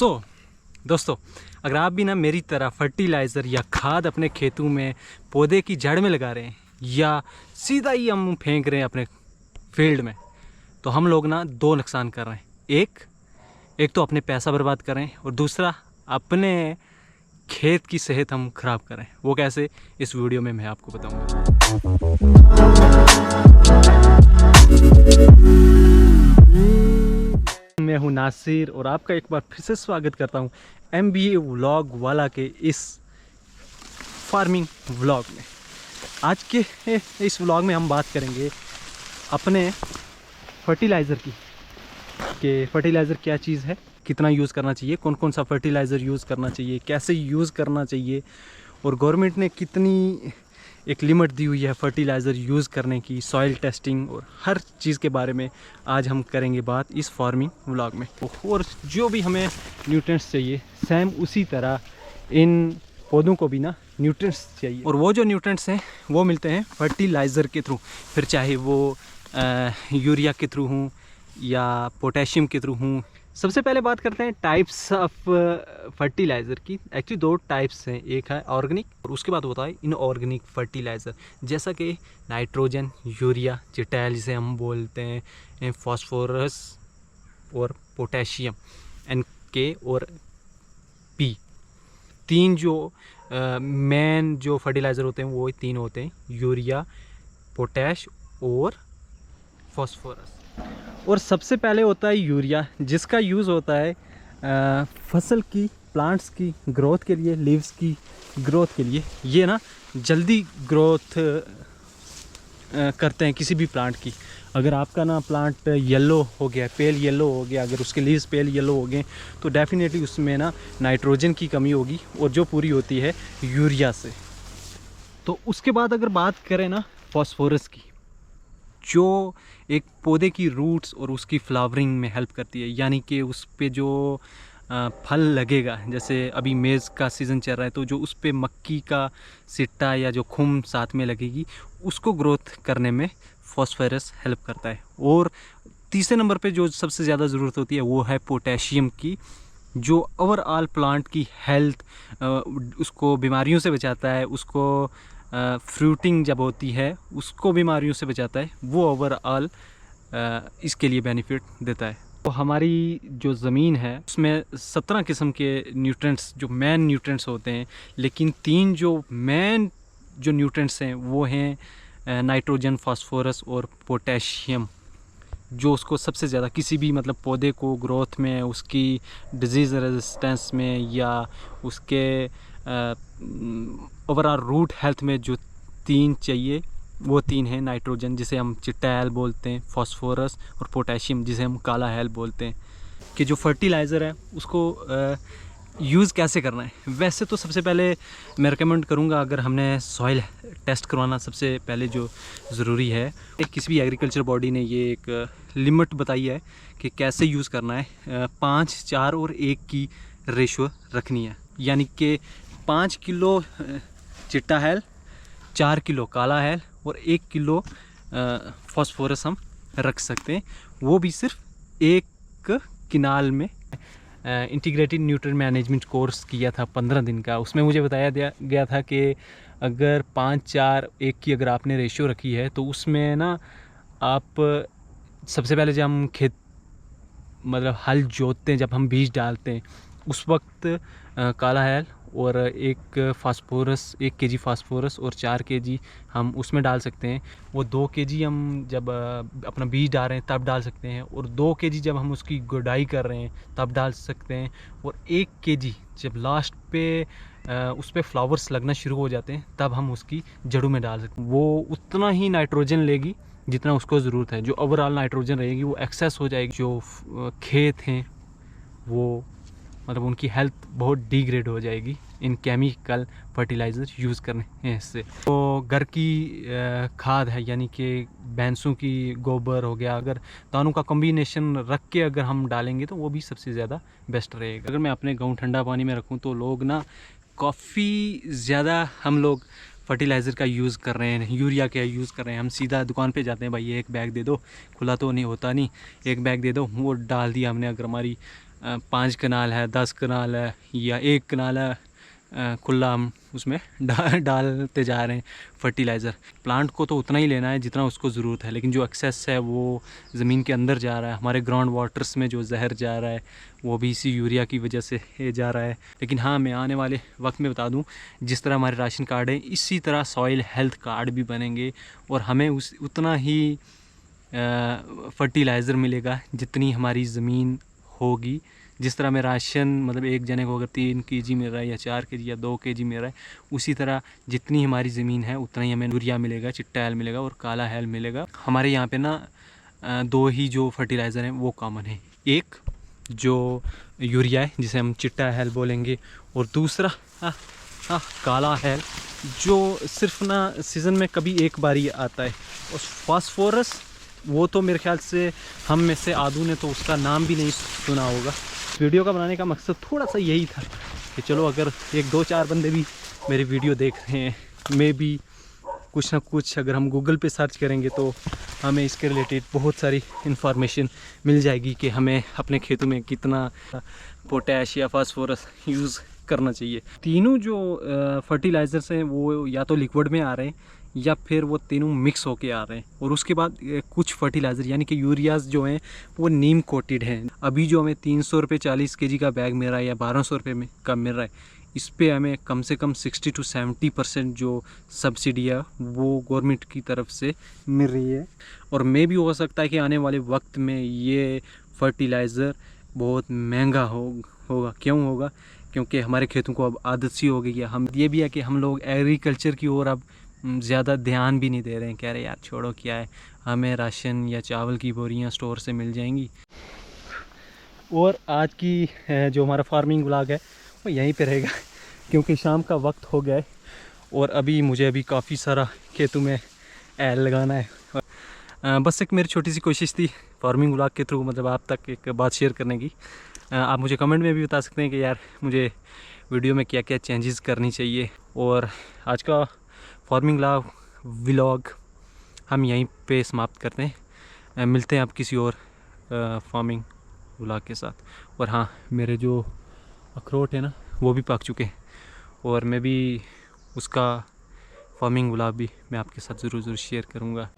दोस्तों अगर आप भी ना मेरी तरह फर्टिलाइज़र या खाद अपने खेतों में पौधे की जड़ में लगा रहे हैं या सीधा ही हम फेंक रहे हैं अपने फील्ड में, तो हम लोग ना दो नुकसान कर रहे हैं। एक तो अपने पैसा बर्बाद कर रहे हैं और दूसरा अपने खेत की सेहत हम ख़राब कर रहे हैं। वो कैसे, इस वीडियो में मैं आपको बताऊंगा। मैं हूं नासिर और आपका एक बार फिर से स्वागत करता हूं MBA व्लॉग वाला के इस फार्मिंग व्लॉग में। आज के इस व्लॉग में हम बात करेंगे अपने फर्टिलाइज़र की, कि फर्टिलाइज़र क्या चीज़ है, कितना यूज़ करना चाहिए, कौन कौन सा फर्टिलाइज़र यूज़ करना चाहिए, कैसे यूज़ करना चाहिए और गवर्नमेंट ने कितनी एक लिमिट दी हुई है फर्टिलाइज़र यूज़ करने की, सॉइल टेस्टिंग और हर चीज़ के बारे में आज हम करेंगे बात इस फार्मिंग व्लॉग में। और जो भी हमें न्यूट्रिएंट्स चाहिए सेम उसी तरह इन पौधों को भी ना न्यूट्रिएंट्स चाहिए, और वो जो न्यूट्रिएंट्स हैं वो मिलते हैं फर्टिलाइज़र के थ्रू। फिर चाहे वो यूरिया के थ्रू हों या पोटेशियम के थ्रू हों। सबसे पहले बात करते हैं टाइप्स ऑफ फर्टिलाइज़र की। एक्चुअली दो टाइप्स हैं, एक है ऑर्गेनिक और उसके बाद होता है इनऑर्गेनिक फर्टिलाइज़र, जैसा कि नाइट्रोजन, यूरिया, चिटैल जिसे हम बोलते हैं, फास्फोरस और पोटेशियम, NK और P। तीन जो मेन जो फर्टिलाइज़र होते हैं वो तीन होते हैं, यूरिया, पोटैश और फास्फोरस। और सबसे पहले होता है यूरिया, जिसका यूज़ होता है फसल की, प्लांट्स की ग्रोथ के लिए, लीव्स की ग्रोथ के लिए। ये ना जल्दी ग्रोथ करते हैं किसी भी प्लांट की। अगर आपका ना प्लांट येलो हो गया, पेल येलो हो गया, अगर उसके लीव्स पेल येलो हो गए तो डेफिनेटली उसमें ना नाइट्रोजन की कमी होगी और जो पूरी होती है यूरिया से। तो उसके बाद अगर बात करें ना फास्फोरस की, जो एक पौधे की रूट्स और उसकी फ्लावरिंग में हेल्प करती है, यानी कि उस पे जो फल लगेगा, जैसे अभी मेज़ का सीज़न चल रहा है तो जो उस पे मक्की का सिट्टा या जो खुम साथ में लगेगी उसको ग्रोथ करने में फास्फोरस हेल्प करता है। और तीसरे नंबर पे जो सबसे ज़्यादा ज़रूरत होती है वो है पोटेशियम की, जो ओवरऑल प्लांट की हेल्थ, उसको बीमारियों से बचाता है, उसको फ्रूटिंग जब होती है उसको बीमारियों से बचाता है, वो ओवरऑल इसके लिए बेनिफिट देता है। तो हमारी जो ज़मीन है उसमें 17 किस्म के न्यूट्रिएंट्स, जो मेन न्यूट्रिएंट्स होते हैं, लेकिन तीन जो मेन जो न्यूट्रिएंट्स हैं वो हैं नाइट्रोजन, फास्फोरस और पोटेशियम, जो उसको सबसे ज़्यादा किसी भी मतलब पौधे को ग्रोथ में, उसकी डिजीज़ रेजिस्टेंस में या उसके ओवरऑल रूट हेल्थ में जो तीन चाहिए वो तीन हैं। नाइट्रोजन जिसे हम चिटैल बोलते हैं, फास्फोरस और पोटेशियम जिसे हम काला हेल बोलते हैं। कि जो फर्टिलाइज़र है उसको यूज़ कैसे करना है। वैसे तो सबसे पहले मैं रिकमेंड करूँगा, अगर हमने सॉइल टेस्ट करवाना सबसे पहले जो ज़रूरी है, किसी भी एग्रीकल्चर बॉडी ने ये एक लिमिट बताई है कि कैसे यूज़ करना है। 5, 4 और 1 की रेशो रखनी है, यानी कि 5 किलो चिट्टा हेल, 4 किलो काला हेल और 1 किलो फास्फोरस हम रख सकते हैं, वो भी सिर्फ एक किनाल में। इंटीग्रेटेड न्यूट्रिएंट मैनेजमेंट कोर्स किया था 15 दिन का, उसमें मुझे बताया गया था कि अगर 5, 4, 1 की अगर आपने रेशियो रखी है तो उसमें ना आप सबसे पहले जब हम खेत मतलब हल जोतते हैं, जब हम बीज डालते हैं उस वक्त काला हेल और 1 फास्फोरस, 1 kg फास्फोरस और 4 kg हम उसमें डाल सकते हैं। वो 2 kg हम जब अपना बीज डाल रहे हैं तब डाल सकते हैं, और 2 kg जब हम उसकी गुडाई कर रहे हैं तब डाल सकते हैं, और 1 kg जब लास्ट पे उस पर फ्लावर्स लगना शुरू हो जाते हैं तब हम उसकी जड़ों में डाल सकते हैं। वो उतना ही नाइट्रोजन लेगी जितना उसको ज़रूरत है। जो ओवरऑल नाइट्रोजन रहेगी वो एक्सेस हो जाएगी। जो खेत हैं वो मतलब उनकी हेल्थ बहुत डिग्रेड हो जाएगी इन केमिकल फर्टिलाइज़र यूज़ करने से। तो घर की खाद है, यानी कि भैंसों की गोबर हो गया, अगर दोनों का कॉम्बिनेशन रख के अगर हम डालेंगे तो वो भी सबसे ज़्यादा बेस्ट रहेगा। अगर मैं अपने गाँव ठंडा पानी में रखूँ तो लोग ना काफ़ी ज़्यादा हम लोग फर्टिलाइज़र का यूज़ कर रहे हैं, यूरिया का यूज़ कर रहे हैं। हम सीधा दुकान पे जाते हैं, भाई 1 बैग दे दो, खुला तो नहीं होता नहीं, 1 बैग दे दो, वो डाल दिया हमने। अगर हमारी 5 कनाल है, 10 कनाल है या 1 कनाल है, खुला हम उसमें डालते जा रहे हैं फर्टिलाइज़र। प्लांट को तो उतना ही लेना है जितना उसको ज़रूरत है, लेकिन जो एक्सेस है वो ज़मीन के अंदर जा रहा है। हमारे ग्राउंड वाटर्स में जो जहर जा रहा है वो भी इसी यूरिया की वजह से जा रहा है। लेकिन हाँ, मैं आने वाले वक्त में बता दूं, जिस तरह हमारे राशन कार्ड है इसी तरह सॉइल हेल्थ कार्ड भी बनेंगे और हमें उतना ही फर्टिलाइज़र मिलेगा जितनी हमारी ज़मीन होगी। जिस तरह में राशन मतलब एक जने को अगर 3 kg मिल रहा है या 4 kg या 2 kg मिल रहा है, उसी तरह जितनी हमारी ज़मीन है उतना ही हमें यूरिया मिलेगा, चिट्टा हेल मिलेगा और काला हेल मिलेगा। हमारे यहाँ पे ना 2 ही जो फर्टिलाइज़र हैं वो कॉमन है। एक जो यूरिया है जिसे हम चिट्टा हेल बोलेंगे, और दूसरा काला हेल जो सिर्फ ना सीज़न में कभी एक बार ही आता है। और फास्फोरस वो तो मेरे ख्याल से हम में से आदू ने तो उसका नाम भी नहीं सुना होगा। वीडियो का बनाने का मकसद थोड़ा सा यही था कि चलो अगर 1-2-4 बंदे भी मेरी वीडियो देख रहे हैं, मे भी कुछ ना कुछ अगर हम गूगल पे सर्च करेंगे तो हमें इसके रिलेटेड बहुत सारी इन्फॉर्मेशन मिल जाएगी कि हमें अपने खेतों में कितना पोटैश या फास्फोरस यूज़ करना चाहिए। तीनों जो फर्टिलाइज़र्स हैं वो या तो लिक्विड में आ रहे हैं या फिर वो तीनों मिक्स होके आ रहे हैं। और उसके बाद कुछ फर्टिलाइज़र यानी कि यूरियाज़ जो हैं वो नीम कोटेड हैं। अभी जो हमें 300 रुपये 40 kg का बैग मिल रहा है या 1200 रुपये का मिल रहा है, इस पे हमें कम से कम 60 to 70% जो सब्सिडी है वो गवर्नमेंट की तरफ से मिल रही है। और मे भी हो सकता है कि आने वाले वक्त में ये फर्टिलाइज़र बहुत महंगा होगा। क्यों होगा? क्योंकि हमारे खेतों को अब आदत सी हो गई है। हम ये भी है कि हम लोग एग्रीकल्चर की ओर अब ज़्यादा ध्यान भी नहीं दे रहे हैं। कह रहे यार छोड़ो, क्या है, हमें राशन या चावल की बोरियां स्टोर से मिल जाएंगी। और आज की जो हमारा फार्मिंग व्लॉग है वो यहीं पे रहेगा क्योंकि शाम का वक्त हो गया है और मुझे काफ़ी सारा खेतों में एल लगाना है। बस एक मेरी छोटी सी कोशिश थी फार्मिंग व्लॉग के थ्रू मतलब आप तक एक बात शेयर करने की। आप मुझे कमेंट में भी बता सकते हैं कि यार मुझे वीडियो में क्या क्या चेंजेस करनी चाहिए। और आज का फार्मिंग व्लॉग हम यहीं पे समाप्त करते हैं। मिलते हैं आप किसी और फार्मिंग व्लॉग के साथ। और हाँ, मेरे जो अखरोट है ना वो भी पक चुके हैं और मैं भी उसका फार्मिंग व्लॉग भी मैं आपके साथ ज़रूर शेयर करूँगा।